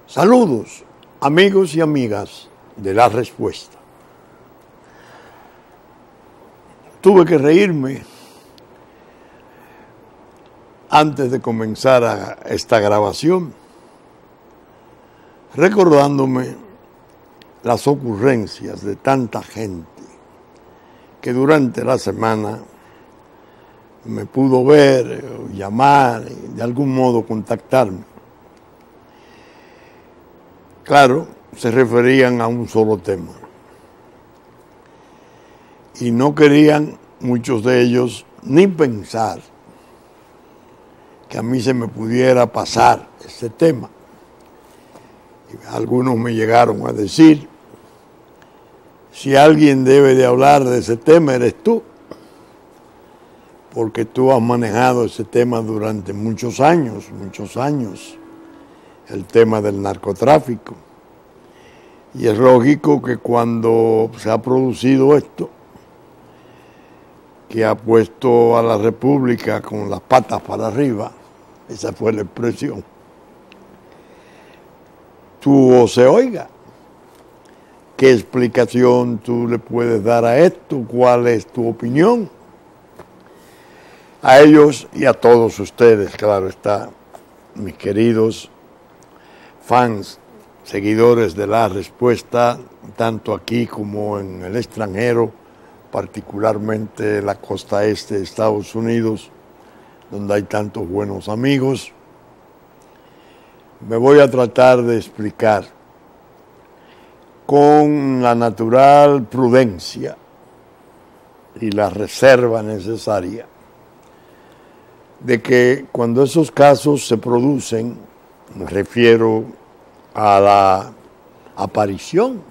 Saludos, amigos y amigas de La Respuesta. Tuve que reírme antes de comenzar esta grabación, recordándome las ocurrencias de tanta gente que durante la semana me pudo ver, llamar, y de algún modo contactarme. Claro, se referían a un solo tema. Y no querían muchos de ellos ni pensar que a mí se me pudiera pasar ese tema. Y algunos me llegaron a decir, si alguien debe de hablar de ese tema eres tú, porque tú has manejado ese tema durante muchos años, el tema del narcotráfico. Y es lógico que cuando se ha producido esto, que ha puesto a la República con las patas para arriba, esa fue la expresión, tú se oiga, ¿qué explicación tú le puedes dar a esto? ¿Cuál es tu opinión? A ellos y a todos ustedes, claro está, mis queridos fans, seguidores de La Respuesta, tanto aquí como en el extranjero, particularmente en la costa este de Estados Unidos, donde hay tantos buenos amigos. Me voy a tratar de explicar con la natural prudencia y la reserva necesaria de que cuando esos casos se producen, me refiero a la aparición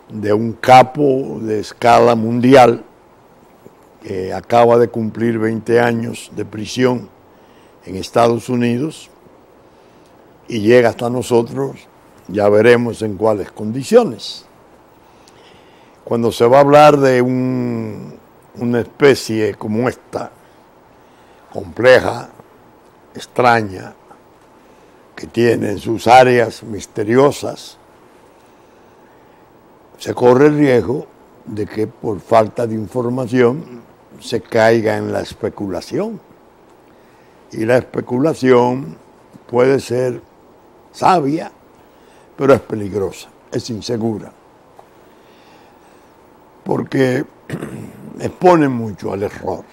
de un capo de escala mundial que acaba de cumplir 20 años de prisión en Estados Unidos y llega hasta nosotros, ya veremos en cuáles condiciones. Cuando se va a hablar de una especie como esta, compleja, extraña, que tiene sus áreas misteriosas, se corre el riesgo de que por falta de información se caiga en la especulación. Y la especulación puede ser sabia, pero es peligrosa, es insegura, porque expone mucho al error.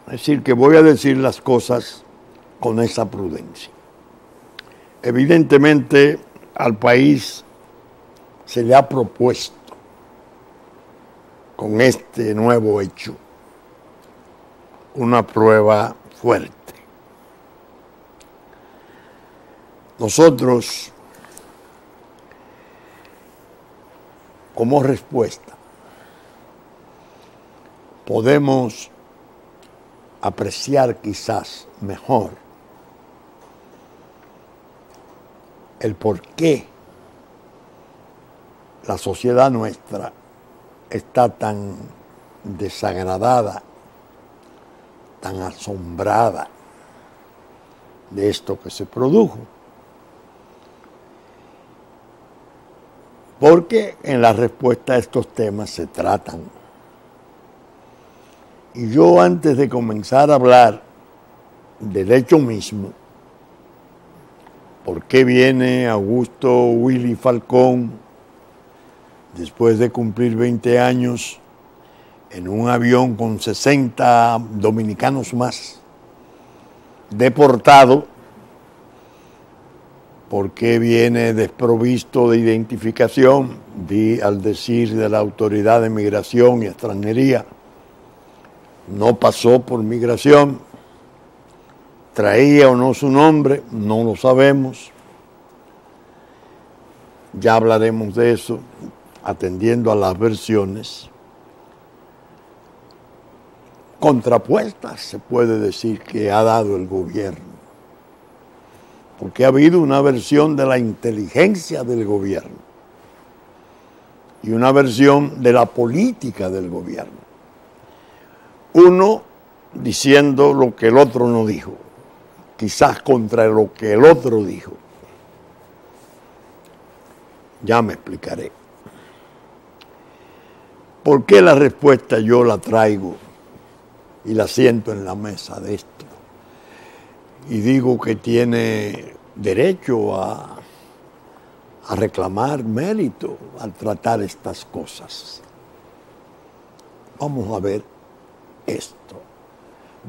Es decir, que voy a decir las cosas con esa prudencia. Evidentemente, al país se le ha propuesto con este nuevo hecho una prueba fuerte. Nosotros, como respuesta, podemos apreciar quizás mejor el por qué la sociedad nuestra está tan desagradada, tan asombrada de esto que se produjo. Porque en la respuesta a estos temas se tratan. Y yo, antes de comenzar a hablar del hecho mismo, ¿por qué viene Augusto Willy Falcón, después de cumplir 20 años, en un avión con 60 dominicanos más, deportado? ¿Por qué viene desprovisto de identificación? Al decir de la Autoridad de Migración y Extranjería, no pasó por migración, traía o no su nombre, no lo sabemos. Ya hablaremos de eso, atendiendo a las versiones contrapuestas, se puede decir, que ha dado el gobierno. Porque ha habido una versión de la inteligencia del gobierno y una versión de la política del gobierno. Uno diciendo lo que el otro no dijo, quizás contra lo que el otro dijo. Ya me explicaré. ¿Por qué la respuesta yo la traigo y la siento en la mesa de esto? Y digo que tiene derecho a reclamar mérito al tratar estas cosas. Vamos a ver esto.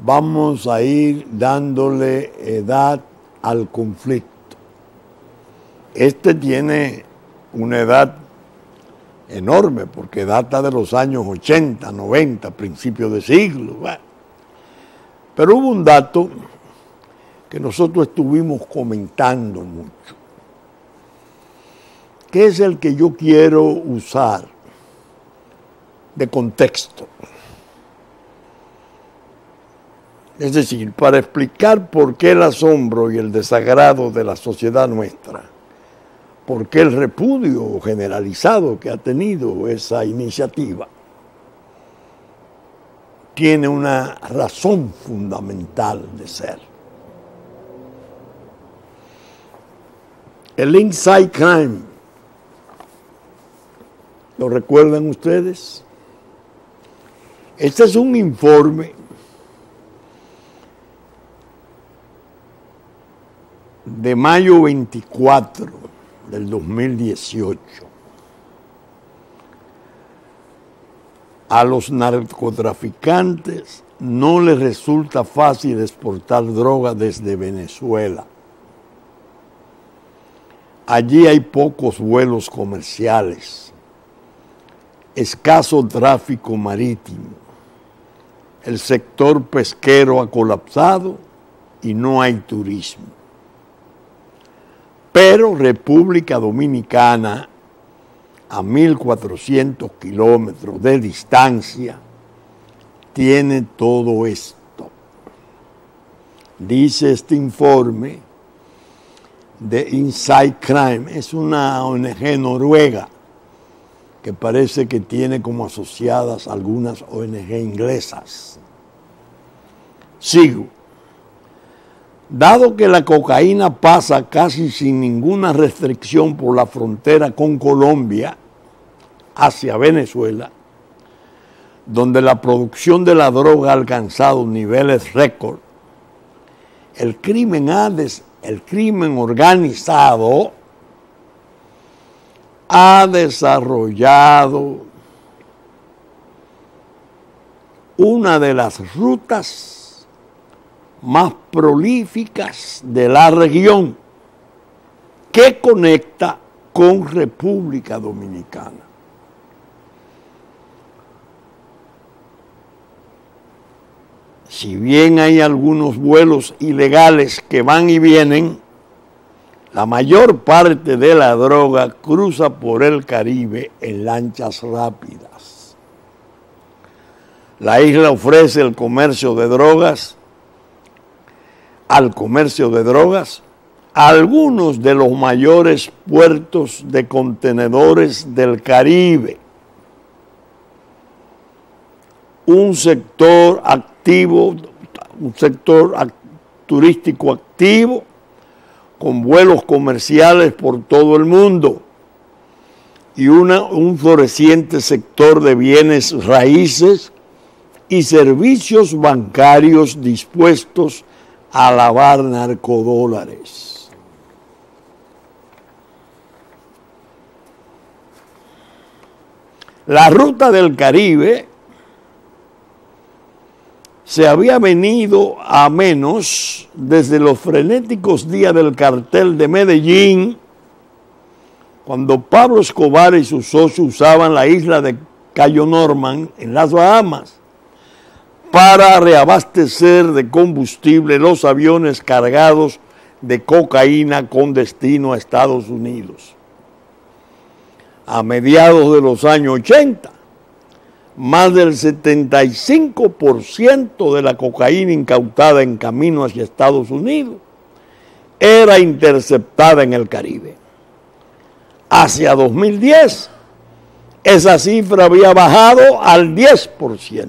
Vamos a ir dándole edad al conflicto. Este tiene una edad enorme porque data de los años 80, 90, principios de siglo. Bueno. Pero hubo un dato que nosotros estuvimos comentando mucho, que es el que yo quiero usar de contexto. Es decir, para explicar por qué el asombro y el desagrado de la sociedad nuestra, por qué el repudio generalizado que ha tenido esa iniciativa, tiene una razón fundamental de ser. El Inside Crime, ¿lo recuerdan ustedes? Este es un informe de mayo 24 del 2018. A los narcotraficantes no les resulta fácil exportar droga desde Venezuela. Allí hay pocos vuelos comerciales, escaso tráfico marítimo, el sector pesquero ha colapsado y no hay turismo. Pero República Dominicana, a 1.400 kilómetros de distancia, tiene todo esto. Dice este informe de Inside Crime, es una ONG noruega que parece que tiene como asociadas algunas ONG inglesas. Sigo. Dado que la cocaína pasa casi sin ninguna restricción por la frontera con Colombia hacia Venezuela, donde la producción de la droga ha alcanzado niveles récord, el crimen organizado ha desarrollado una de las rutas más prolíficas de la región que conecta con República Dominicana. Si bien hay algunos vuelos ilegales que van y vienen, la mayor parte de la droga cruza por el Caribe en lanchas rápidas. La isla ofrece el comercio de drogas algunos de los mayores puertos de contenedores del Caribe. Un sector turístico activo, con vuelos comerciales por todo el mundo y un floreciente sector de bienes raíces y servicios bancarios dispuestos a lavar narcodólares. La ruta del Caribe se había venido a menos desde los frenéticos días del cartel de Medellín, cuando Pablo Escobar y sus socios usaban la isla de Cayo Norman en las Bahamas para reabastecer de combustible los aviones cargados de cocaína con destino a Estados Unidos. A mediados de los años 80, más del 75% de la cocaína incautada en camino hacia Estados Unidos era interceptada en el Caribe. Hacia 2010, esa cifra había bajado al 10%.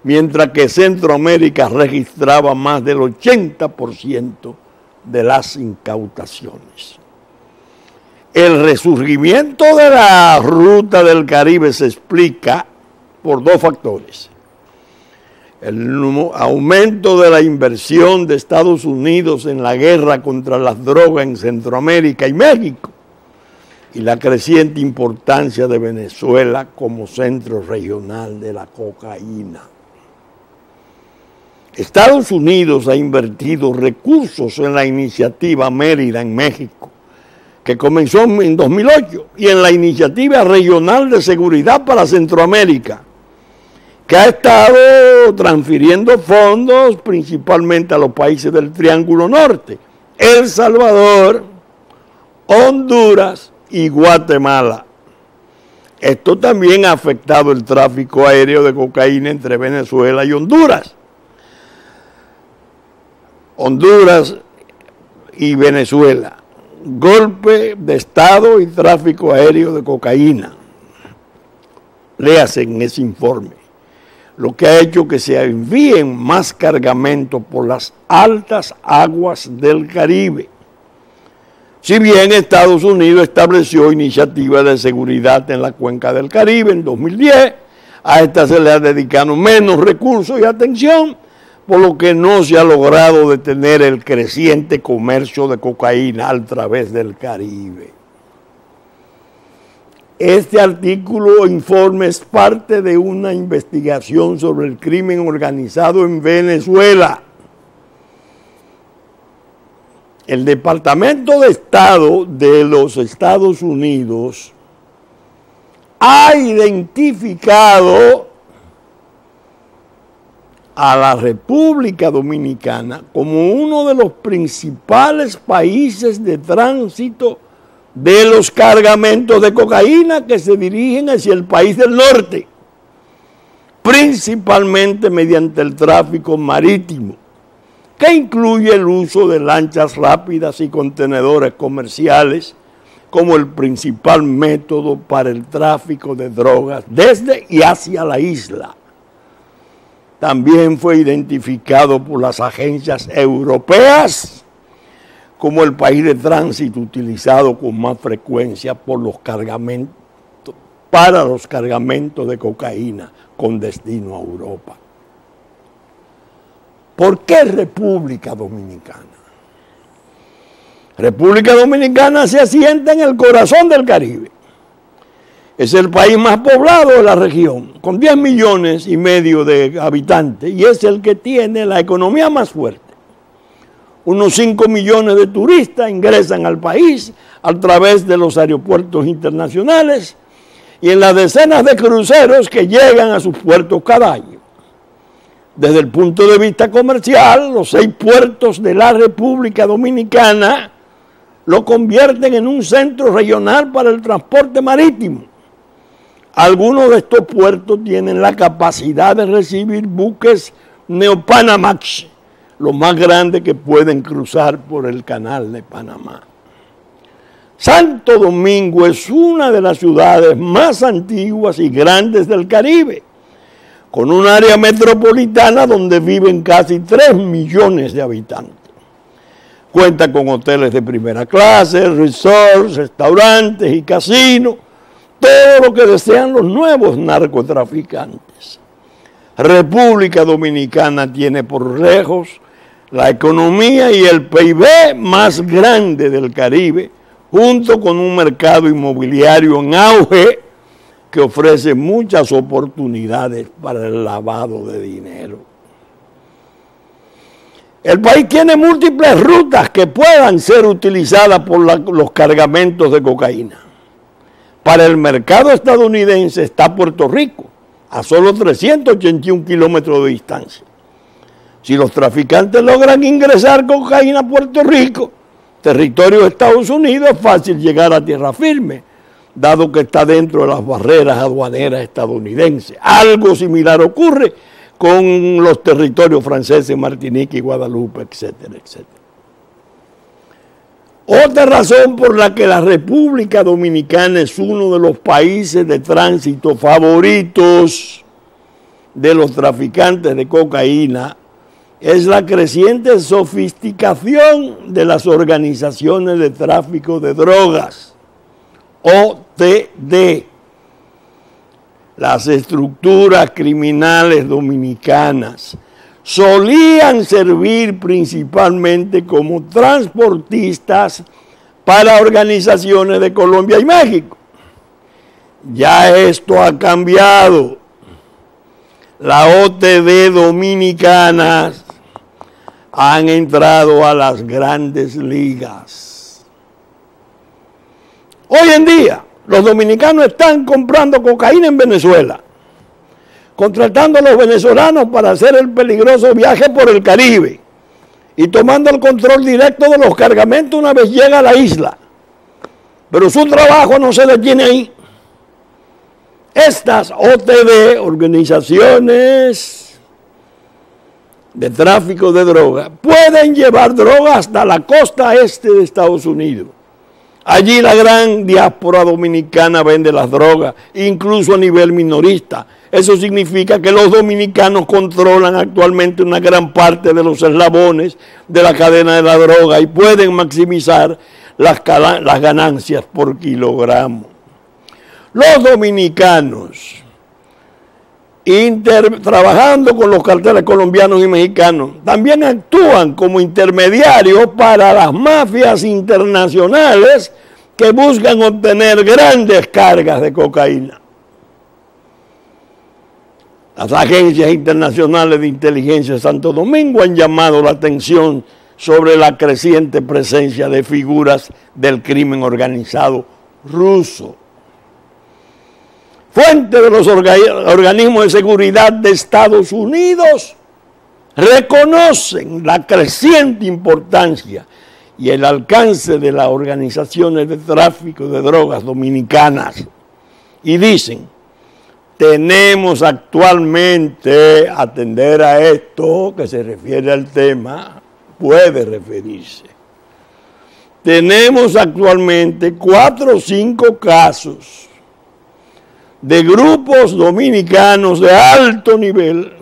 Mientras que Centroamérica registraba más del 80% de las incautaciones. El resurgimiento de la ruta del Caribe se explica por dos factores. El aumento de la inversión de Estados Unidos en la guerra contra las drogas en Centroamérica y México, y la creciente importancia de Venezuela como centro regional de la cocaína. Estados Unidos ha invertido recursos en la iniciativa Mérida en México, que comenzó en 2008, y en la iniciativa regional de seguridad para Centroamérica, que ha estado transfiriendo fondos principalmente a los países del Triángulo Norte, El Salvador, Honduras y Guatemala. Esto también ha afectado el tráfico aéreo de cocaína entre Venezuela y Honduras. Honduras y Venezuela. Golpe de Estado y tráfico aéreo de cocaína. Léase en ese informe. Lo que ha hecho que se envíen más cargamentos por las altas aguas del Caribe. Si bien Estados Unidos estableció iniciativas de seguridad en la cuenca del Caribe en 2010, a esta se le ha dedicado menos recursos y atención, por lo que no se ha logrado detener el creciente comercio de cocaína a través del Caribe. Este artículo o informe es parte de una investigación sobre el crimen organizado en Venezuela. El Departamento de Estado de los Estados Unidos ha identificado a la República Dominicana como uno de los principales países de tránsito de los cargamentos de cocaína que se dirigen hacia el país del norte, principalmente mediante el tráfico marítimo, que incluye el uso de lanchas rápidas y contenedores comerciales como el principal método para el tráfico de drogas desde y hacia la isla. También fue identificado por las agencias europeas como el país de tránsito utilizado con más frecuencia por los cargamentos, para los cargamentos de cocaína con destino a Europa. ¿Por qué República Dominicana? República Dominicana se asienta en el corazón del Caribe. Es el país más poblado de la región, con 10 millones y medio de habitantes, y es el que tiene la economía más fuerte. Unos 5 millones de turistas ingresan al país a través de los aeropuertos internacionales y en las decenas de cruceros que llegan a sus puertos cada año. Desde el punto de vista comercial, los 6 puertos de la República Dominicana lo convierten en un centro regional para el transporte marítimo. Algunos de estos puertos tienen la capacidad de recibir buques Neopanamax, los más grandes que pueden cruzar por el canal de Panamá. Santo Domingo es una de las ciudades más antiguas y grandes del Caribe, con un área metropolitana donde viven casi 3 millones de habitantes. Cuenta con hoteles de primera clase, resorts, restaurantes y casinos, todo lo que desean los nuevos narcotraficantes. República Dominicana tiene por lejos la economía y el PIB más grande del Caribe, junto con un mercado inmobiliario en auge que ofrece muchas oportunidades para el lavado de dinero. El país tiene múltiples rutas que puedan ser utilizadas por los cargamentos de cocaína. Para el mercado estadounidense está Puerto Rico, a solo 381 kilómetros de distancia. Si los traficantes logran ingresar cocaína a Puerto Rico, territorio de Estados Unidos, es fácil llegar a tierra firme, dado que está dentro de las barreras aduaneras estadounidenses. Algo similar ocurre con los territorios franceses, Martinica y Guadalupe, etcétera, etcétera. Otra razón por la que la República Dominicana es uno de los países de tránsito favoritos de los traficantes de cocaína es la creciente sofisticación de las organizaciones de tráfico de drogas. OTD. Las estructuras criminales dominicanas solían servir principalmente como transportistas para organizaciones de Colombia y México. Ya esto ha cambiado. Las OTD dominicanas han entrado a las grandes ligas. Hoy en día, los dominicanos están comprando cocaína en Venezuela, contratando a los venezolanos para hacer el peligroso viaje por el Caribe y tomando el control directo de los cargamentos una vez llega a la isla. Pero su trabajo no se detiene ahí. Estas OTD, organizaciones de tráfico de droga, pueden llevar droga hasta la costa este de Estados Unidos. Allí la gran diáspora dominicana vende las drogas, incluso a nivel minorista. Eso significa que los dominicanos controlan actualmente una gran parte de los eslabones de la cadena de la droga y pueden maximizar las ganancias por kilogramo. Los dominicanos, trabajando con los carteles colombianos y mexicanos, también actúan como intermediarios para las mafias internacionales que buscan obtener grandes cargas de cocaína. Las agencias internacionales de inteligencia de Santo Domingo han llamado la atención sobre la creciente presencia de figuras del crimen organizado ruso. Fuentes de los organismos de seguridad de Estados Unidos reconocen la creciente importancia y el alcance de las organizaciones de tráfico de drogas dominicanas y dicen: tenemos actualmente, atender a esto que se refiere al tema, puede referirse. Tenemos actualmente 4 o 5 casos de grupos dominicanos de alto nivel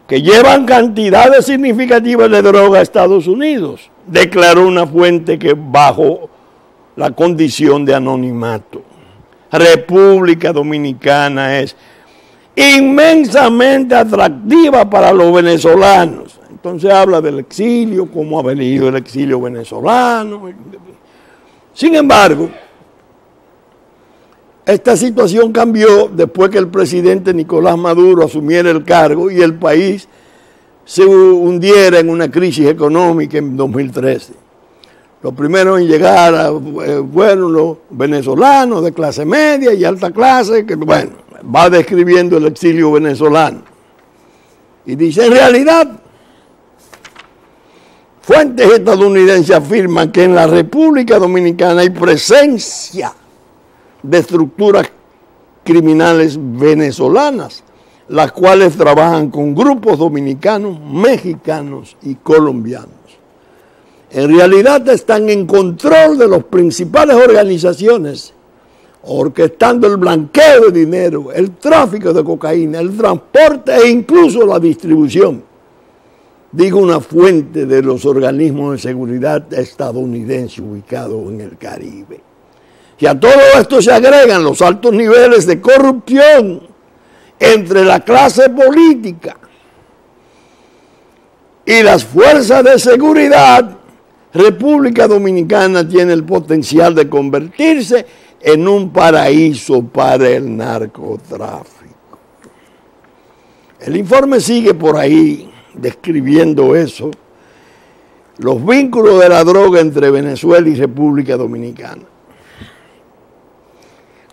que llevan cantidades significativas de droga a Estados Unidos, declaró una fuente que bajo la condición de anonimato. República Dominicana es inmensamente atractiva para los venezolanos. Entonces habla del exilio, cómo ha venido el exilio venezolano. Sin embargo, esta situación cambió después que el presidente Nicolás Maduro asumiera el cargo y el país se hundiera en una crisis económica en 2013. Los primeros en llegar fueron los venezolanos de clase media y alta clase, que bueno, va describiendo el exilio venezolano. Y dice, en realidad, fuentes estadounidenses afirman que en la República Dominicana hay presencia de estructuras criminales venezolanas, las cuales trabajan con grupos dominicanos, mexicanos y colombianos. En realidad están en control de las principales organizaciones, orquestando el blanqueo de dinero, el tráfico de cocaína, el transporte e incluso la distribución, digo una fuente de los organismos de seguridad estadounidenses ubicados en el Caribe. Y a todo esto se agregan los altos niveles de corrupción entre la clase política y las fuerzas de seguridad. República Dominicana tiene el potencial de convertirse en un paraíso para el narcotráfico. El informe sigue por ahí describiendo eso, los vínculos de la droga entre Venezuela y República Dominicana.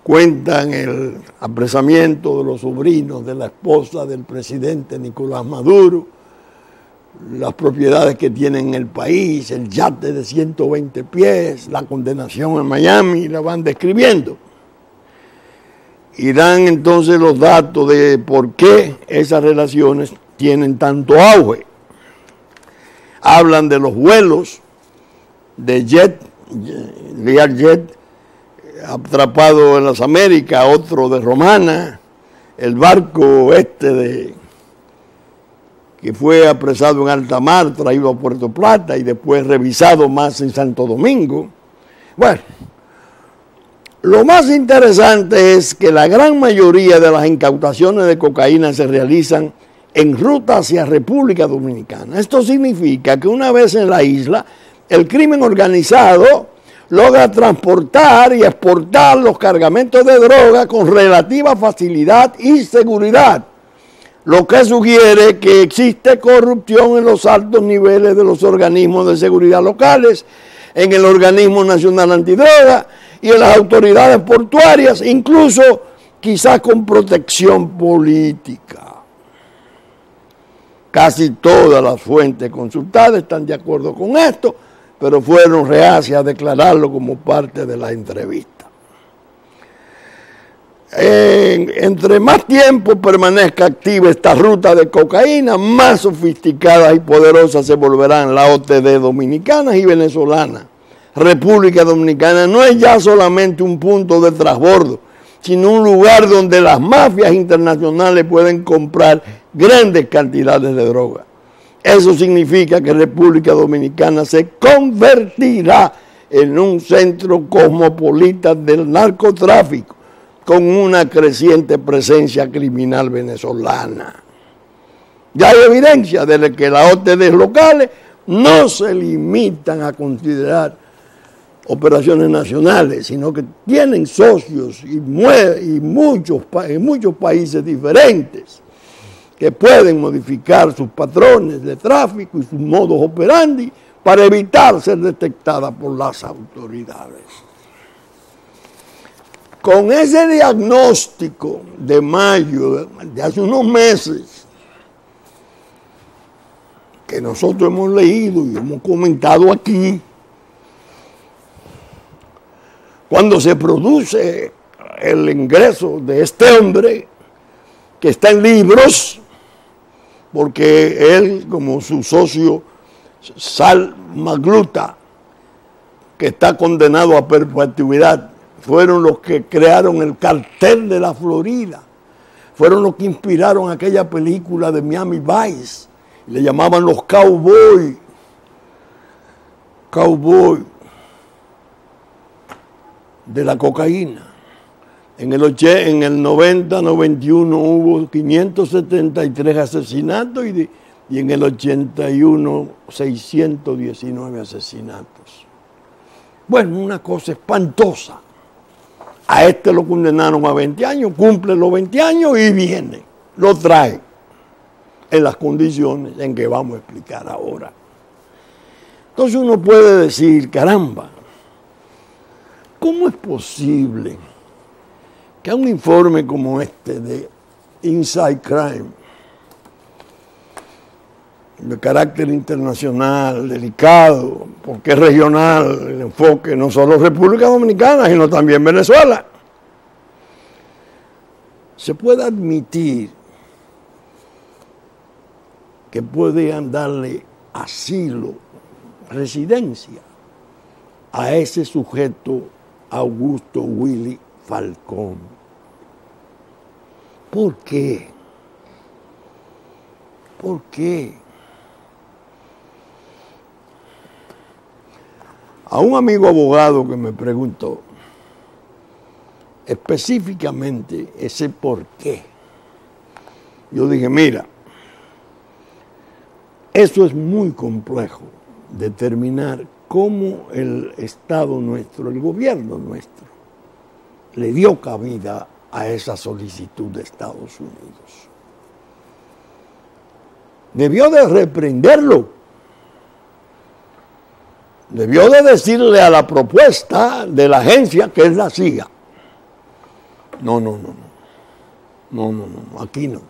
Cuentan el apresamiento de los sobrinos de la esposa del presidente Nicolás Maduro, las propiedades que tienen en el país, el yate de 120 pies, la condenación en Miami, la van describiendo. Y dan entonces los datos de por qué esas relaciones tienen tanto auge. Hablan de los vuelos de Learjet, atrapado en las Américas, otro de Romana, el barco que fue apresado en alta mar, traído a Puerto Plata y después revisado más en Santo Domingo. Bueno, Lo más interesante es que la gran mayoría de las incautaciones de cocaína se realizan en ruta hacia República Dominicana. Esto significa que una vez en la isla, el crimen organizado logra transportar y exportar los cargamentos de droga con relativa facilidad y seguridad, lo que sugiere que existe corrupción en los altos niveles de los organismos de seguridad locales, en el Organismo Nacional Antidroga y en las autoridades portuarias, incluso quizás con protección política. Casi todas las fuentes consultadas están de acuerdo con esto, pero fueron reacias a declararlo como parte de la entrevista. Entre más tiempo permanezca activa esta ruta de cocaína, más sofisticadas y poderosas se volverán las OTD dominicanas y venezolanas. República Dominicana no es ya solamente un punto de transbordo, sino un lugar donde las mafias internacionales pueden comprar grandes cantidades de droga. Eso significa que República Dominicana se convertirá en un centro cosmopolita del narcotráfico, con una creciente presencia criminal venezolana. Ya hay evidencia de que las OTD locales no se limitan a considerar operaciones nacionales, sino que tienen socios en muchos países diferentes que pueden modificar sus patrones de tráfico y sus modos operandi para evitar ser detectadas por las autoridades. Con ese diagnóstico de mayo, de hace unos meses, que nosotros hemos leído y hemos comentado aquí, cuando se produce el ingreso de este hombre, que está en libros, porque él, como su socio Sal Magluta, que está condenado a perpetuidad, fueron los que crearon el cartel de la Florida, fueron los que inspiraron aquella película de Miami Vice, le llamaban los Cowboys, de la cocaína. En el 90-91 hubo 573 asesinatos y en el 81 619 asesinatos. Bueno, una cosa espantosa. A este lo condenaron a 20 años, cumple los 20 años y viene, lo trae en las condiciones en que vamos a explicar ahora. Entonces uno puede decir, caramba, ¿cómo es posible que un informe como este de Inside Crime, de carácter internacional, delicado, porque es regional el enfoque, no solo República Dominicana, sino también Venezuela, se pueda admitir que puedan darle asilo, residencia a ese sujeto Augusto Willy Falcón? ¿Por qué? ¿Por qué? A un amigo abogado que me preguntó específicamente ese por qué, yo dije, mira, eso es muy complejo, determinar cómo el Estado nuestro, el gobierno nuestro, le dio cabida a esa solicitud de Estados Unidos. Debió de reprenderlo. Debió de decirle a la propuesta de la agencia que es la CIA. No, aquí no.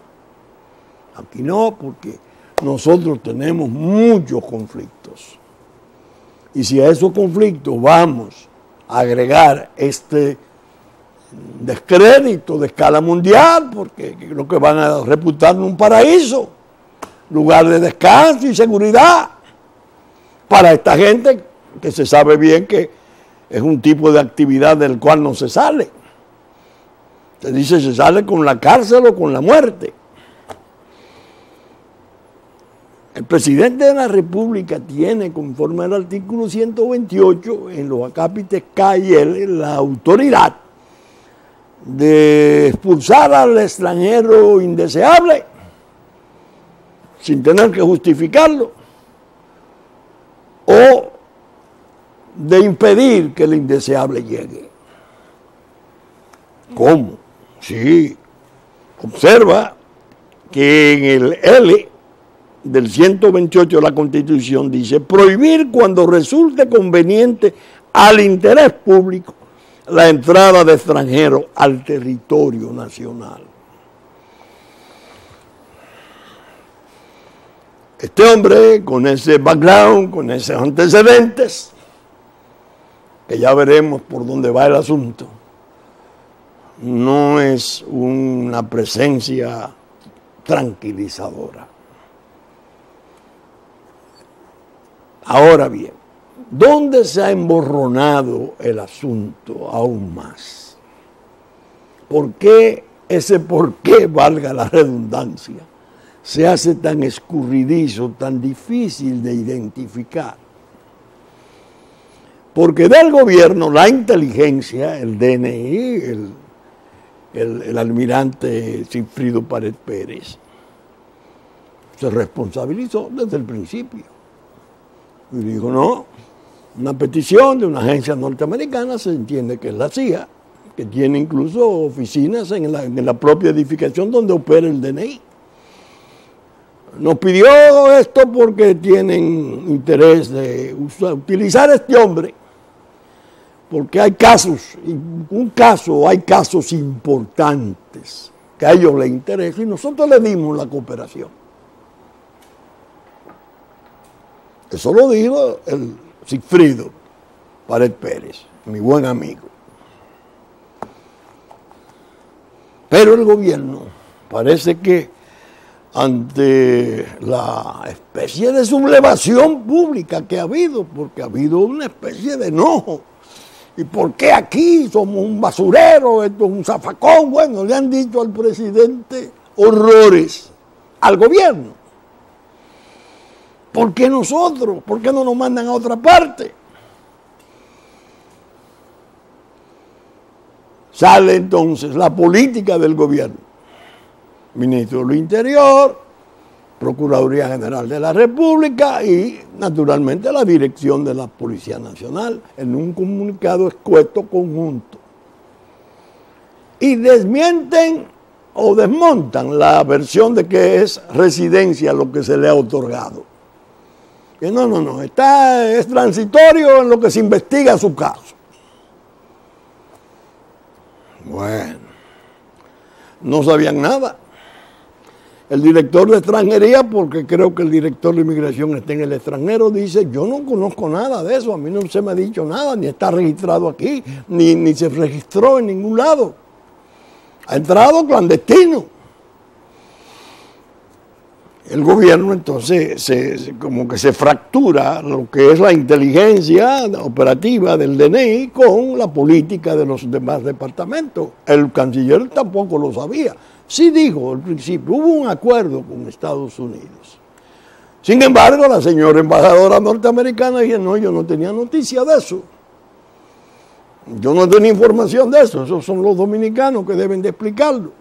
Aquí no, porque nosotros tenemos muchos conflictos. Y si a esos conflictos vamos a agregar este descrédito de escala mundial, porque lo que van a reputar un paraíso, lugar de descanso y seguridad para esta gente que se sabe bien que es un tipo de actividad del cual no se sale. Se dice se sale con la cárcel o con la muerte. El presidente de la República tiene, conforme al artículo 128, en los acápites K y L, la autoridad de expulsar al extranjero indeseable sin tener que justificarlo, o de impedir que el indeseable llegue. ¿Cómo? Sí. Observa que en el L del 128 de la Constitución dice: prohibir cuando resulte conveniente al interés público la entrada de extranjeros al territorio nacional. Este hombre, con ese background, con esos antecedentes, que ya veremos por dónde va el asunto, no es una presencia tranquilizadora. Ahora bien, ¿dónde se ha emborronado el asunto aún más? ¿Por qué valga la redundancia, se hace tan escurridizo, tan difícil de identificar? Porque del gobierno, la inteligencia, el DNI, el almirante Sigfrido Páez Pérez, se responsabilizó desde el principio. Y dijo: no, una petición de una agencia norteamericana, se entiende que es la CIA, que tiene incluso oficinas en la propia edificación donde opera el DNI. Nos pidió esto porque tienen interés de utilizar a este hombre, porque hay casos importantes que a ellos les interesa y nosotros le dimos la cooperación. Eso lo dijo el Sigfrido Páez Pérez, mi buen amigo. Pero el gobierno parece que, ante la especie de sublevación pública que ha habido, porque ha habido una especie de enojo, ¿y por qué aquí somos un basurero, esto es un zafacón? Bueno, le han dicho al presidente horrores, al gobierno. ¿Por qué nosotros? ¿Por qué no nos mandan a otra parte? Sale entonces la política del gobierno. Ministro del Interior, Procuraduría General de la República y, naturalmente, la dirección de la Policía Nacional en un comunicado escueto conjunto. Y desmienten o desmontan la versión de que es residencia lo que se le ha otorgado. Que no, es transitorio en lo que se investiga su caso. Bueno, no sabían nada. El director de extranjería, porque creo que el director de inmigración está en el extranjero, dice: yo no conozco nada de eso, a mí no se me ha dicho nada, ni está registrado aquí, ni se registró en ningún lado. Ha entrado clandestino. El gobierno entonces como que se fractura lo que es la inteligencia operativa del DNI con la política de los demás departamentos. El canciller tampoco lo sabía. Sí dijo al principio, hubo un acuerdo con Estados Unidos. Sin embargo, la señora embajadora norteamericana dijo: no, yo no tenía noticia de eso. Yo no tenía información de eso. Esos son los dominicanos que deben de explicarlo.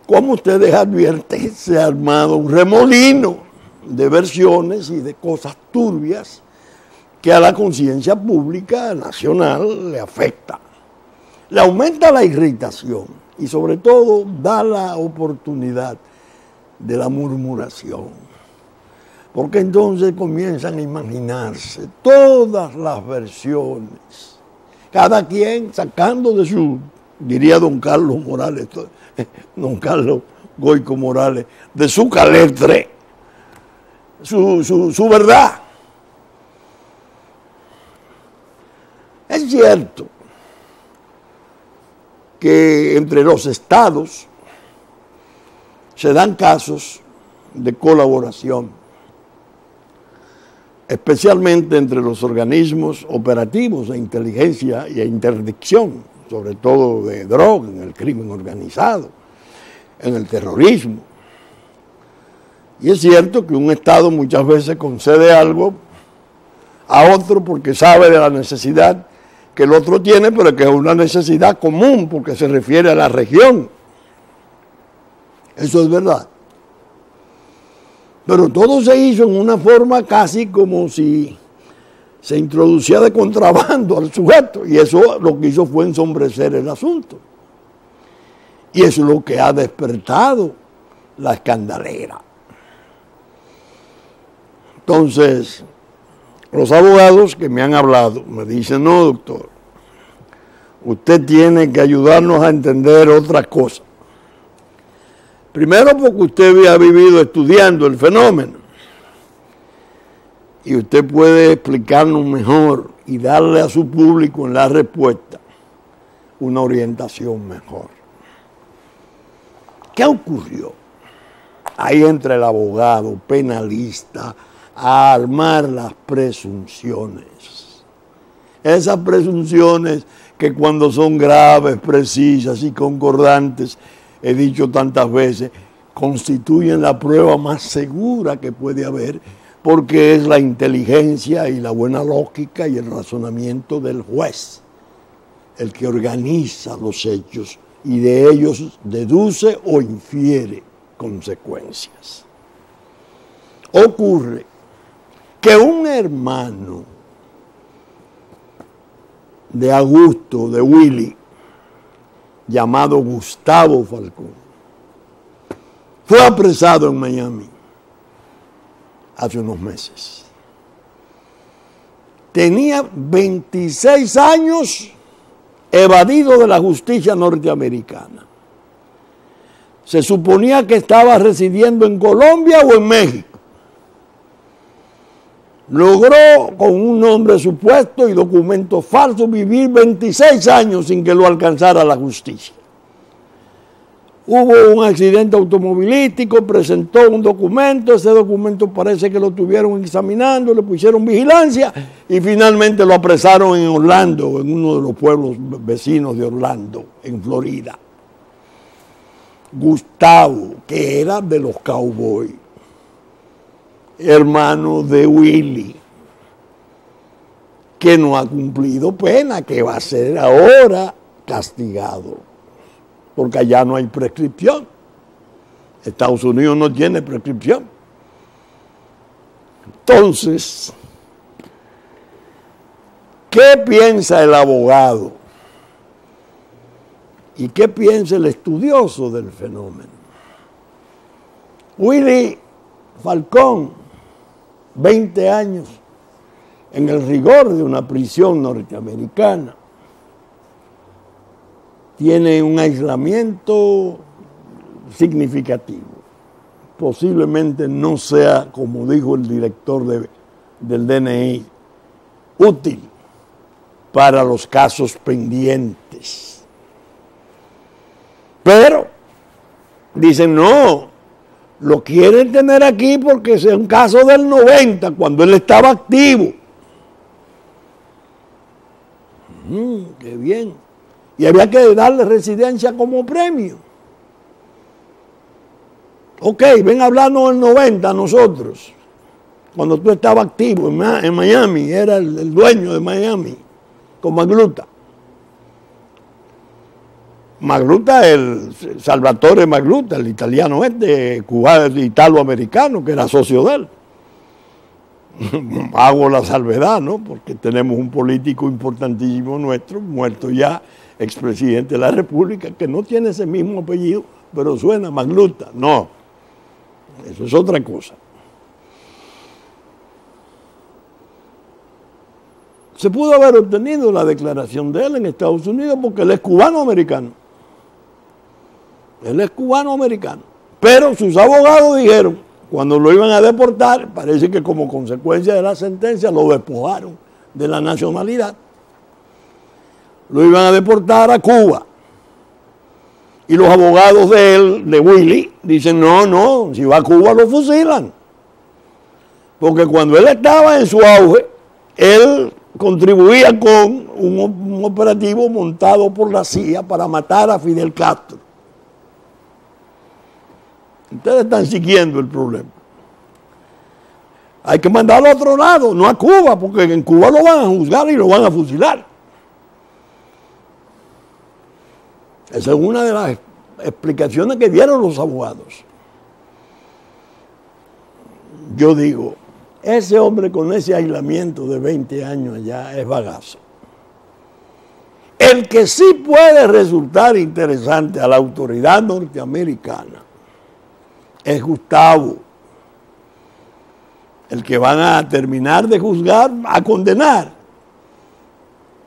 Como ustedes advierten, se ha armado un remolino de versiones y de cosas turbias que a la conciencia pública nacional le afecta. Le aumenta la irritación y sobre todo da la oportunidad de la murmuración. Porque entonces comienzan a imaginarse todas las versiones, cada quien sacando de su, diría don Carlos Morales, don Carlos Goico Morales, de su caletre, su verdad. Es cierto que entre los estados se dan casos de colaboración, especialmente entre los organismos operativos de inteligencia y interdicción, sobre todo de droga, en el crimen organizado, en el terrorismo. Y es cierto que un Estado muchas veces concede algo a otro porque sabe de la necesidad que el otro tiene, pero que es una necesidad común porque se refiere a la región. Eso es verdad. Pero todo se hizo en una forma casi como si se introducía de contrabando al sujeto, y eso lo que hizo fue ensombrecer el asunto. Y eso es lo que ha despertado la escandalera. Entonces, los abogados que me han hablado me dicen, no, doctor, usted tiene que ayudarnos a entender otras cosas. Primero porque usted había vivido estudiando el fenómeno y usted puede explicarnos mejor y darle a su público en la respuesta una orientación mejor. ¿Qué ocurrió? Ahí entra el abogado penalista a armar las presunciones. Esas presunciones que cuando son graves, precisas y concordantes, he dicho tantas veces, constituyen la prueba más segura que puede haber, porque es la inteligencia y la buena lógica y el razonamiento del juez el que organiza los hechos y de ellos deduce o infiere consecuencias. Ocurre que un hermano de Augusto, de Willy, llamado Gustavo Falcón, fue apresado en Miami hace unos meses. Tenía 26 años evadido de la justicia norteamericana. Se suponía que estaba residiendo en Colombia o en México. Logró con un nombre supuesto y documentos falsos vivir 26 años sin que lo alcanzara la justicia. Hubo un accidente automovilístico, presentó un documento, ese documento parece que lo estuvieron examinando, le pusieron vigilancia y finalmente lo apresaron en Orlando, en uno de los pueblos vecinos de Orlando, en Florida. Gustavo, que era de los Cowboys, hermano de Willy, que no ha cumplido pena, que va a ser ahora castigado, porque allá no hay prescripción. Estados Unidos no tiene prescripción. Entonces, ¿qué piensa el abogado? ¿Y qué piensa el estudioso del fenómeno? Willy Falcón, 20 años en el rigor de una prisión norteamericana, tiene un aislamiento significativo. Posiblemente no sea, como dijo el director del DNI, útil para los casos pendientes. Pero dicen, no, lo quieren tener aquí porque es un caso del 90, cuando él estaba activo. Qué bien. Y había que darle residencia como premio. Ok, ven a hablarnos del 90 a nosotros. Cuando tú estabas activo en Miami, era el dueño de Miami, con Magluta. Magluta, el Salvatore Magluta, el italiano cubano, italo-americano, que era socio de él. Hago la salvedad, ¿no? Porque tenemos un político importantísimo nuestro, muerto ya, expresidente de la República, que no tiene ese mismo apellido, pero suena Magluta. No, eso es otra cosa. Se pudo haber obtenido la declaración de él en Estados Unidos porque él es cubano-americano. Él es cubano-americano. Pero sus abogados dijeron, cuando lo iban a deportar, parece que como consecuencia de la sentencia lo despojaron de la nacionalidad. Lo iban a deportar a Cuba. Y los abogados de él, de Willy, dicen, no, si va a Cuba lo fusilan. Porque cuando él estaba en su auge, él contribuía con un operativo montado por la CIA para matar a Fidel Castro. Ustedes están siguiendo el problema. Hay que mandarlo a otro lado, no a Cuba, porque en Cuba lo van a juzgar y lo van a fusilar. Esa es una de las explicaciones que dieron los abogados. Yo digo, ese hombre con ese aislamiento de 20 años allá es bagazo. El que sí puede resultar interesante a la autoridad norteamericana es Gustavo, el que van a terminar de juzgar, a condenar.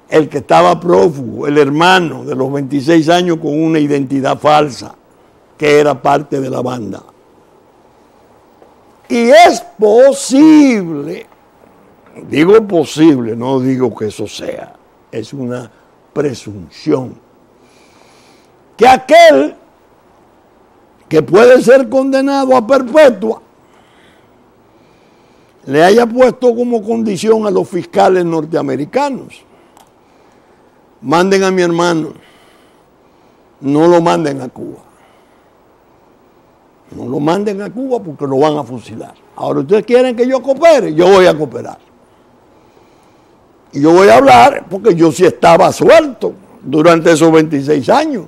El que estaba prófugo, el hermano de los 26 años con una identidad falsa, que era parte de la banda. Y es posible, digo posible, no digo que eso sea, es una presunción, que aquel que puede ser condenado a perpetua le haya puesto como condición a los fiscales norteamericanos: manden a mi hermano, no lo manden a Cuba. No lo manden a Cuba porque lo van a fusilar. Ahora, ustedes quieren que yo coopere, yo voy a cooperar. Y yo voy a hablar porque yo sí estaba suelto durante esos 26 años.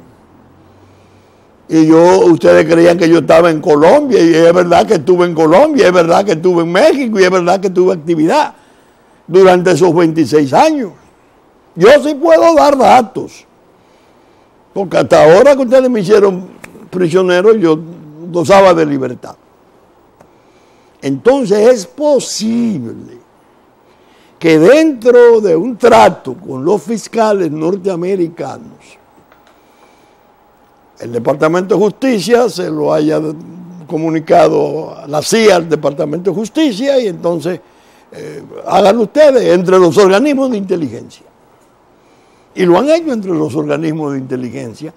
Y ustedes creían que yo estaba en Colombia, y es verdad que estuve en Colombia, es verdad que estuve en México, y es verdad que tuve actividad durante esos 26 años. Yo sí puedo dar datos, porque hasta ahora que ustedes me hicieron prisionero, yo gozaba de libertad. Entonces es posible que dentro de un trato con los fiscales norteamericanos, el Departamento de Justicia se lo haya comunicado a la CIA, al Departamento de Justicia, y entonces háganlo ustedes entre los organismos de inteligencia. Y lo han hecho entre los organismos de inteligencia.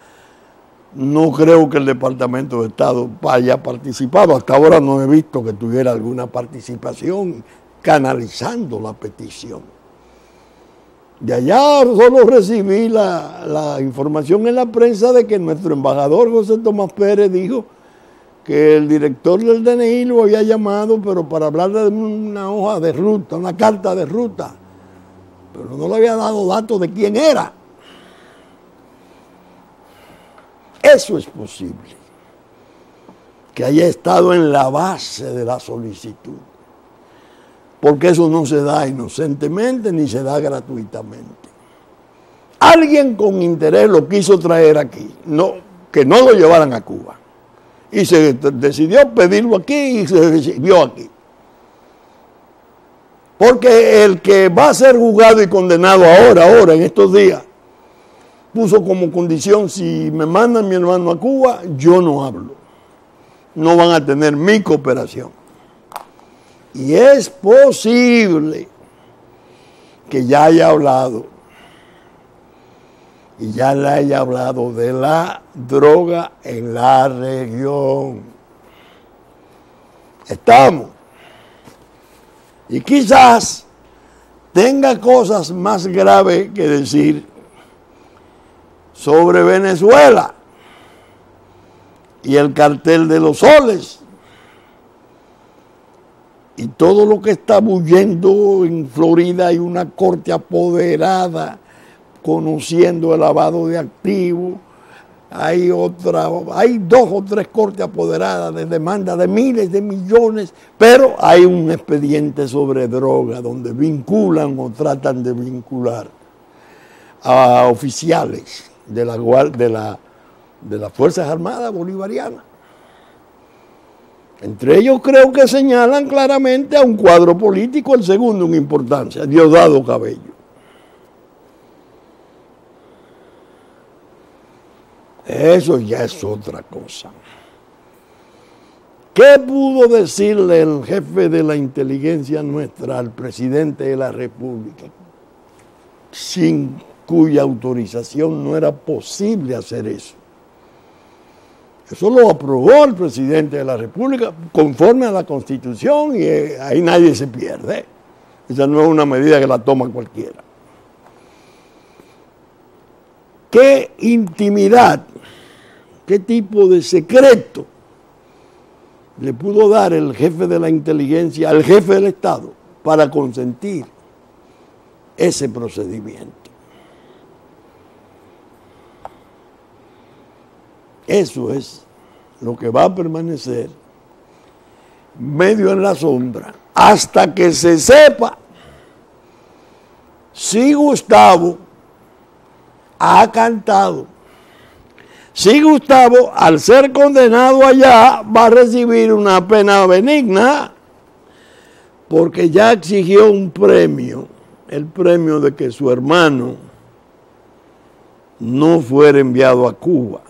No creo que el Departamento de Estado haya participado. Hasta ahora no he visto que tuviera alguna participación canalizando la petición. De allá solo recibí la información en la prensa de que nuestro embajador José Tomás Pérez dijo que el director del DNI lo había llamado, pero para hablar de una hoja de ruta, una carta de ruta, pero no le había dado datos de quién era. Eso es posible, que haya estado en la base de la solicitud, porque eso no se da inocentemente ni se da gratuitamente. Alguien con interés lo quiso traer aquí, que no lo llevaran a Cuba, y se decidió pedirlo aquí y se recibió aquí. Porque el que va a ser juzgado y condenado ahora, en estos días, puso como condición: si me mandan mi hermano a Cuba, yo no hablo. No van a tener mi cooperación. Y es posible que ya haya hablado, y ya le haya hablado de la droga en la región. Estamos. Y quizás tenga cosas más graves que decir sobre Venezuela y el cartel de los soles y todo lo que está bullendo en Florida. Hay una corte apoderada conociendo el lavado de activos. Hay 2 o 3 cortes apoderadas de demanda de miles de millones, pero hay un expediente sobre droga donde vinculan o tratan de vincular a oficiales de las Fuerzas Armadas Bolivarianas. Entre ellos creo que señalan claramente a un cuadro político, el segundo en importancia, Diosdado Cabello. Eso ya es otra cosa. ¿Qué pudo decirle el jefe de la inteligencia nuestra al presidente de la República, sin cuya autorización no era posible hacer eso? Eso lo aprobó el presidente de la República conforme a la Constitución, y ahí nadie se pierde. Esa no es una medida que la toma cualquiera. ¿Qué intimidad, qué tipo de secreto le pudo dar el jefe de la inteligencia al jefe del Estado para consentir ese procedimiento. Eso es lo que va a permanecer medio en la sombra hasta que se sepa si Gustavo ha cantado. Si Gustavo, al ser condenado allá, va a recibir una pena benigna, porque ya exigió un premio, el premio de que su hermano no fuera enviado a Cuba,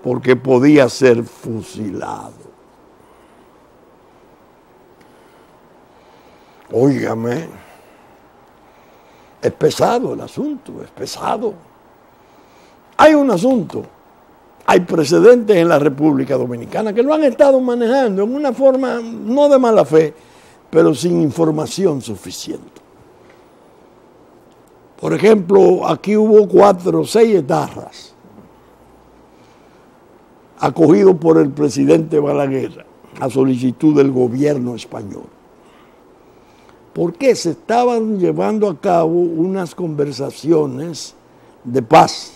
porque podía ser fusilado. Óigame, es pesado el asunto, es pesado. Hay un asunto, hay precedentes en la República Dominicana que lo han estado manejando en una forma no de mala fe, pero sin información suficiente. Por ejemplo, aquí hubo 4 o 6 etarras acogidos por el presidente Balaguer a solicitud del gobierno español, porque se estaban llevando a cabo unas conversaciones de paz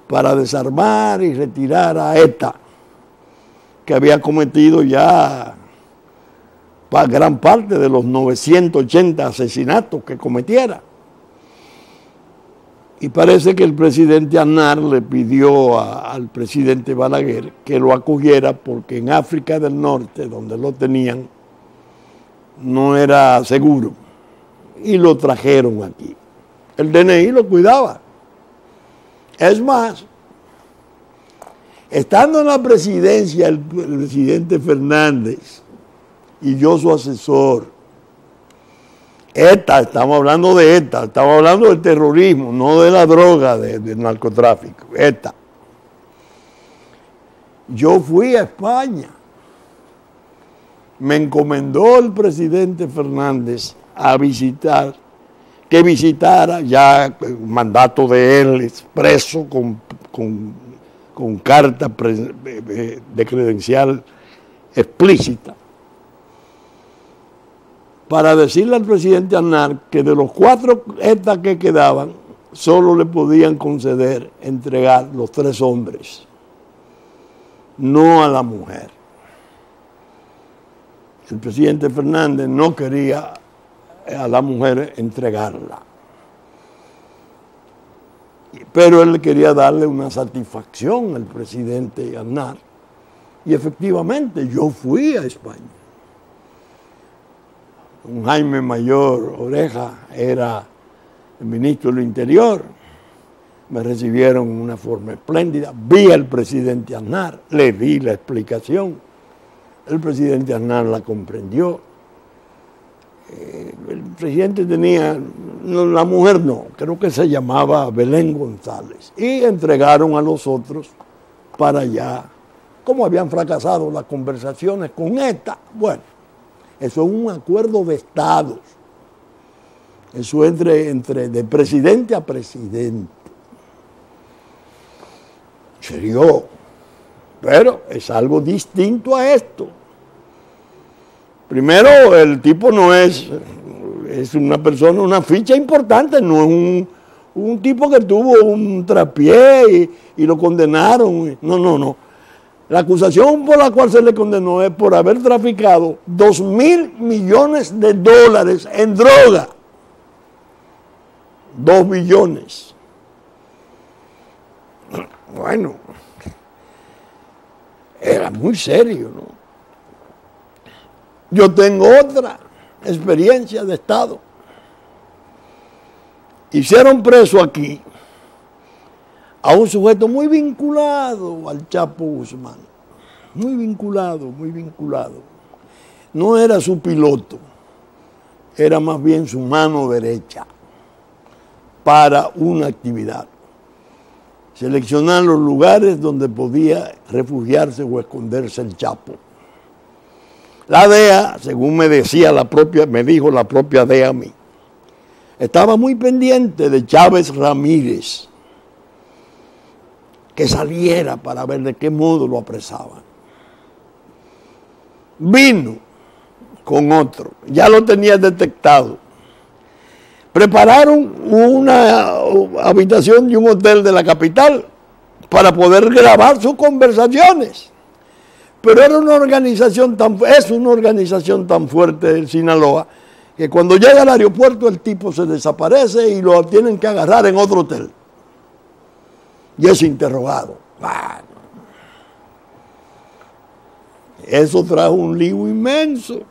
para desarmar y retirar a ETA, que había cometido ya gran parte de los 980 asesinatos que cometiera. Y parece que el presidente Aznar le pidió al presidente Balaguer que lo acogiera porque en África del Norte, donde lo tenían, no era seguro. Y lo trajeron aquí. El DNI lo cuidaba. Es más, estando en la presidencia el presidente Fernández y yo su asesor, ETA, estamos hablando de ETA, estamos hablando del terrorismo, no de la droga, del narcotráfico, ETA. Yo fui a España, me encomendó el presidente Fernández a visitar, que visitara ya un mandato de él expreso con carta de credencial explícita, para decirle al presidente Aznar que de los 4 ETA que quedaban, solo le podían conceder entregar los 3 hombres, no a la mujer. El presidente Fernández no quería a la mujer entregarla, pero él quería darle una satisfacción al presidente Aznar, y efectivamente yo fui a España. Un Jaime Mayor Oreja era el ministro del Interior, me recibieron en una forma espléndida, vi al presidente Aznar, le di la explicación, el presidente Aznar la comprendió. El presidente tenía, la mujer no, creo que se llamaba Belén González, y entregaron a los otros para allá. Como habían fracasado las conversaciones con ETA, bueno, eso es un acuerdo de estados, eso entre de presidente a presidente. Serio, pero es algo distinto a esto. Primero, el tipo no es una persona, una ficha importante, no es un tipo que tuvo un traspié y lo condenaron. No. La acusación por la cual se le condenó es por haber traficado $2.000 millones en droga. 2 billones. Bueno, era muy serio, ¿no? Yo tengo otra experiencia de Estado. Hicieron preso aquí a un sujeto muy vinculado al Chapo Guzmán. Muy vinculado. No era su piloto, era más bien su mano derecha para una actividad. Seleccionar los lugares donde podía refugiarse o esconderse el Chapo. La DEA, según me dijo la propia DEA a mí, estaba muy pendiente de Chávez Ramírez, que saliera para ver de qué modo lo apresaban. vino con otro, ya lo tenía detectado. Prepararon una habitación de un hotel de la capital para poder grabar sus conversaciones. Pero era una organización es una organización tan fuerte del Sinaloa que cuando llega al aeropuerto el tipo se desaparece y lo tienen que agarrar en otro hotel. Y es interrogado. Bueno, eso trajo un lío inmenso.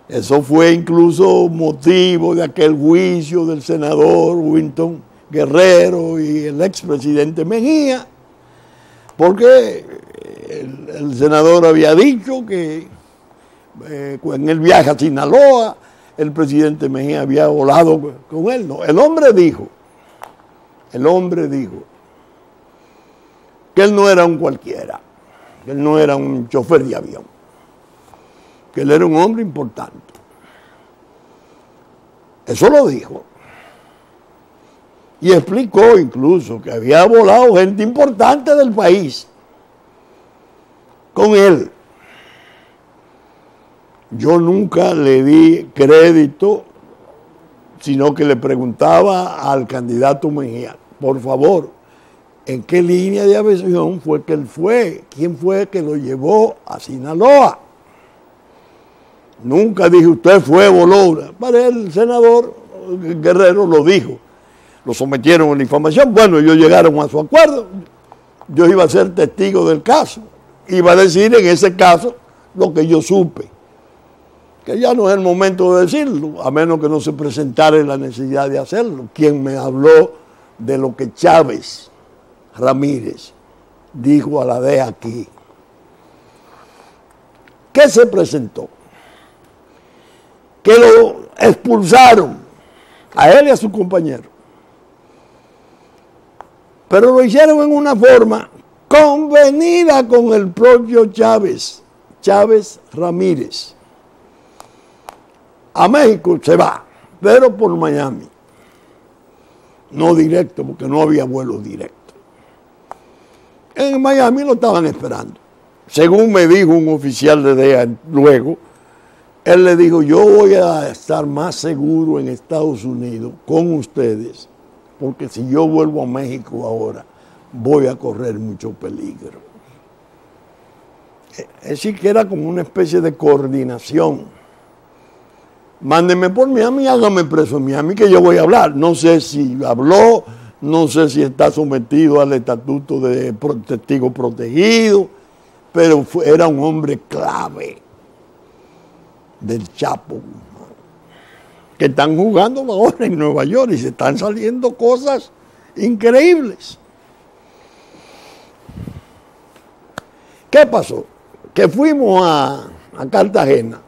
Eso fue incluso motivo de aquel juicio del senador Winton Guerrero y el expresidente Mejía, porque el senador había dicho que en el viaje a Sinaloa el presidente Mejía había volado con él. No, el hombre dijo que él no era un cualquiera, que él no era un chofer de avión, que él era un hombre importante. Eso lo dijo. Y explicó incluso que había volado gente importante del país con él. Yo nunca le di crédito, sino que le preguntaba al candidato Mejía, por favor, ¿en qué línea de aviación fue que él fue? ¿Quién fue que lo llevó a Sinaloa? Nunca dije, usted fue, voló. Para el senador Guerrero lo dijo. Lo sometieron a la información. Bueno, ellos llegaron a su acuerdo. Yo iba a ser testigo del caso. Iba a decir en ese caso lo que yo supe. Que ya no es el momento de decirlo, a menos que no se presentara la necesidad de hacerlo. Quien me habló de lo que Chávez Ramírez dijo a la DEA aquí. ¿Qué se presentó? Que lo expulsaron a él y a su compañero. Pero lo hicieron en una forma convenida con el propio Chávez Ramírez. A México se va, pero por Miami. No directo, porque no había vuelo directo. En Miami lo estaban esperando. Según me dijo un oficial de DEA luego, él le dijo, yo voy a estar más seguro en Estados Unidos con ustedes, porque si yo vuelvo a México ahora, voy a correr mucho peligro. Es decir, que era como una especie de coordinación. Mándenme por Miami, háganme preso en Miami, que yo voy a hablar. No sé si habló, no sé si está sometido al estatuto de testigo protegido, pero era un hombre clave del Chapo, que están jugando ahora en Nueva York y se están saliendo cosas increíbles. ¿Qué pasó? Que fuimos a Cartagena.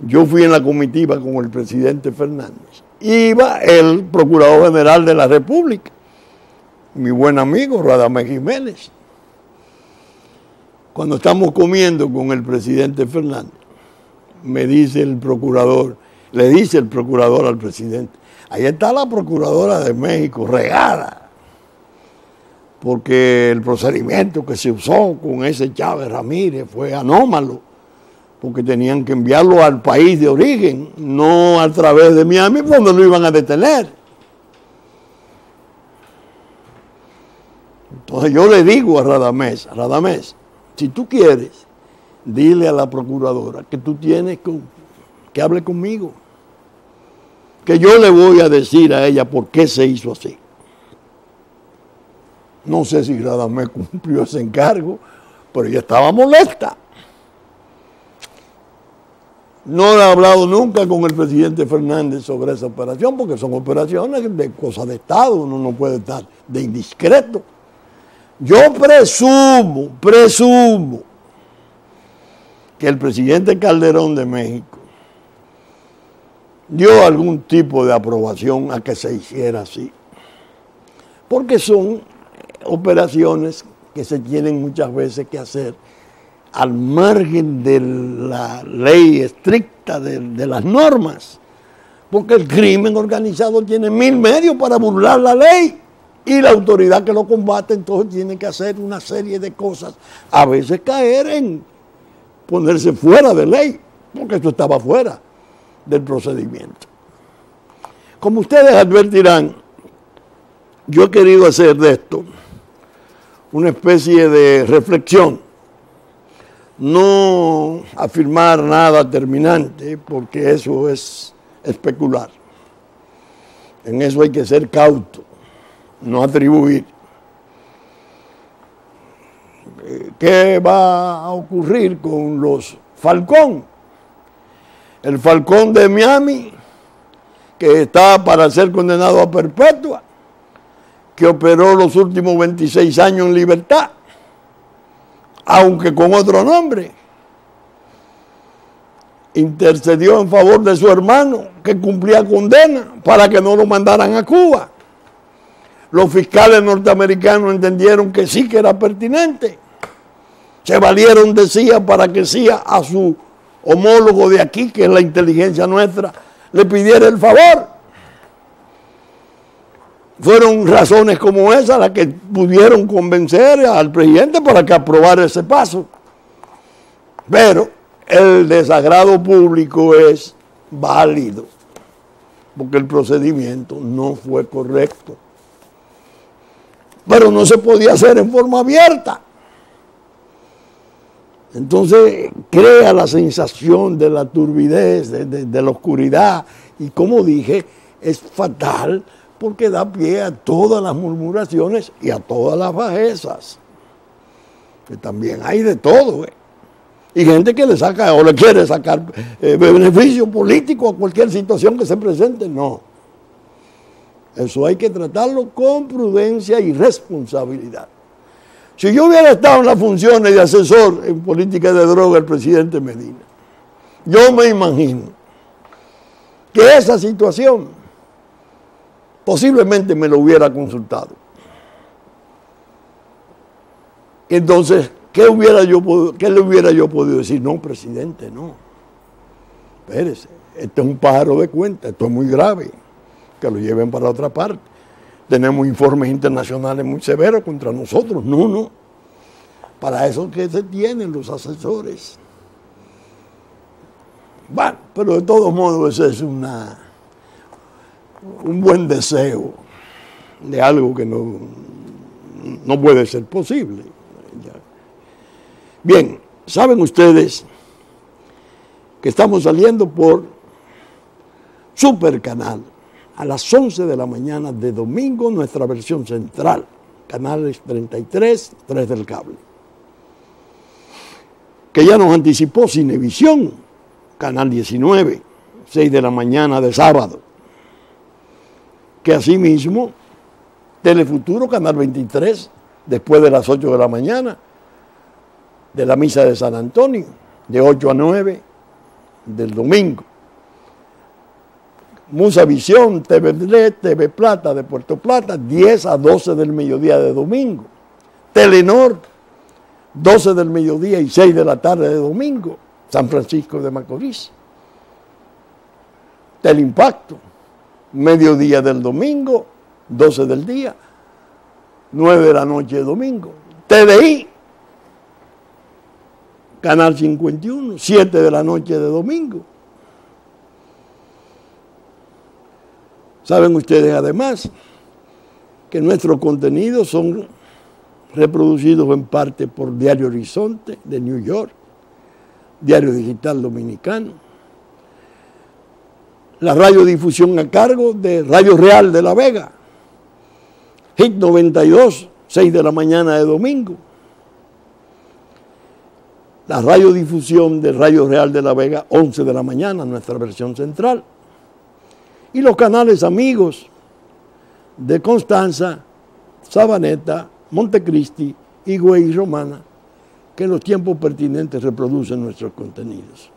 Yo fui en la comitiva con el presidente Fernández. Iba el Procurador General de la República, mi buen amigo Radamés Jiménez. Cuando estamos comiendo con el presidente Fernández, me dice el procurador, le dice el procurador al presidente, ahí está la procuradora de México, regada, porque el procedimiento que se usó con ese Chávez Ramírez fue anómalo, porque tenían que enviarlo al país de origen, no a través de Miami, donde lo iban a detener. Entonces yo le digo a Radamés, si tú quieres, dile a la procuradora que tú tienes que hable conmigo, que yo le voy a decir a ella por qué se hizo así. No sé si Radamés cumplió ese encargo, pero ella estaba molesta. No he hablado nunca con el presidente Fernández sobre esa operación, porque son operaciones de cosas de Estado, uno no puede estar de indiscreto. Yo presumo que el presidente Calderón de México dio algún tipo de aprobación a que se hiciera así, porque son operaciones que se tienen muchas veces que hacer al margen de la ley estricta de las normas, porque el crimen organizado tiene 1000 medios para burlar la ley. Y la autoridad que lo combate entonces tiene que hacer una serie de cosas, a veces caer en ponerse fuera de ley, porque esto estaba fuera del procedimiento. Como ustedes advertirán, yo he querido hacer de esto una especie de reflexión, no afirmar nada terminante, porque eso es especular. En eso hay que ser cauto, no atribuir. ¿Qué va a ocurrir con los Falcón? El Falcón de Miami, que está para ser condenado a perpetua, que operó los últimos 26 años en libertad, aunque con otro nombre, intercedió en favor de su hermano que cumplía condena para que no lo mandaran a Cuba. Los fiscales norteamericanos entendieron que sí que era pertinente. Se valieron de CIA para que CIA a su homólogo de aquí, que es la inteligencia nuestra, le pidiera el favor. Fueron razones como esas las que pudieron convencer al presidente para que aprobara ese paso. Pero el desagrado público es válido, porque el procedimiento no fue correcto. Pero no se podía hacer en forma abierta. Entonces crea la sensación de la turbidez, de la oscuridad, y como dije, es fatal porque da pie a todas las murmuraciones y a todas las bajezas, que también hay de todo, y gente que le saca o le quiere sacar beneficio político a cualquier situación que se presente. No, eso hay que tratarlo con prudencia y responsabilidad. Si yo hubiera estado en las funciones de asesor en política de droga del presidente Medina, yo me imagino que esa situación posiblemente me lo hubiera consultado. Entonces, ¿qué le hubiera yo podido decir? No, presidente, no. Espérese, este es un pájaro de cuenta, esto es muy grave, que lo lleven para otra parte. Tenemos informes internacionales muy severos contra nosotros. No. Para eso que se tienen los asesores. Bueno, pero de todos modos ese es un buen deseo de algo que no puede ser posible. Bien, saben ustedes que estamos saliendo por Supercanal a las 11 de la mañana de domingo, nuestra versión central, canales 33, 3 del cable, que ya nos anticipó Cinevisión, canal 19, 6 de la mañana de sábado, que asimismo Telefuturo, canal 23, después de las 8 de la mañana, de la misa de San Antonio, de 8 a 9 del domingo. Musavisión, TV Plata de Puerto Plata, 10 a 12 del mediodía de domingo. Telenor, 12 del mediodía y 6 de la tarde de domingo, San Francisco de Macorís. Teleimpacto, mediodía del domingo, 12 del día, 9 de la noche de domingo. TDI, canal 51, 7 de la noche de domingo. Saben ustedes además que nuestros contenidos son reproducidos en parte por Diario Horizonte de New York, Diario Digital Dominicano, la radiodifusión a cargo de Radio Real de La Vega, Hit 92, 6 de la mañana de domingo, la radiodifusión de Radio Real de La Vega, 11 de la mañana, nuestra versión central, y los canales amigos de Constanza, Sabaneta, Montecristi, Higüey y Romana, que en los tiempos pertinentes reproducen nuestros contenidos.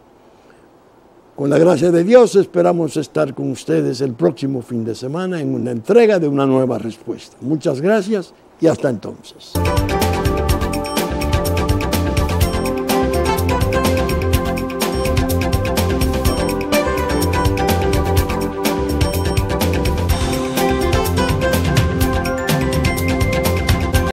Con la gracia de Dios esperamos estar con ustedes el próximo fin de semana en una entrega de una nueva respuesta. Muchas gracias y hasta entonces.